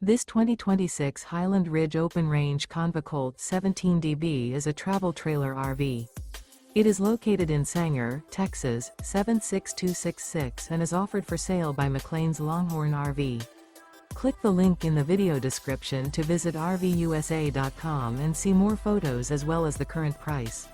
This 2026 Highland Ridge Open-Range CONV COLT 17DB is a travel trailer RV. It is located in Sanger, Texas, 76266 and is offered for sale by McClain's Longhorn RV. Click the link in the video description to visit RVUSA.com and see more photos as well as the current price.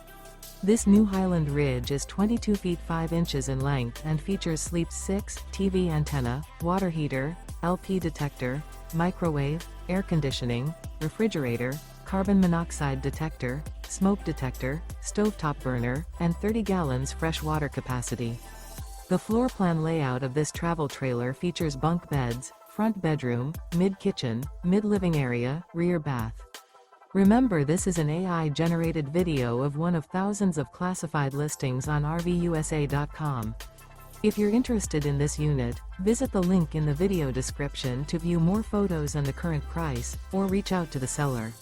This new Highland Ridge is 22 feet 5 inches in length and features Sleep 6, TV antenna, water heater, LP detector, microwave, air conditioning, refrigerator, carbon monoxide detector, smoke detector, stovetop burner, and 30 gallons fresh water capacity. The floor plan layout of this travel trailer features bunk beds, front bedroom, mid-kitchen, mid-living area, rear bath. Remember, this is an AI-generated video of one of thousands of classified listings on RVUSA.com. If you're interested in this unit, visit the link in the video description to view more photos and the current price, or reach out to the seller.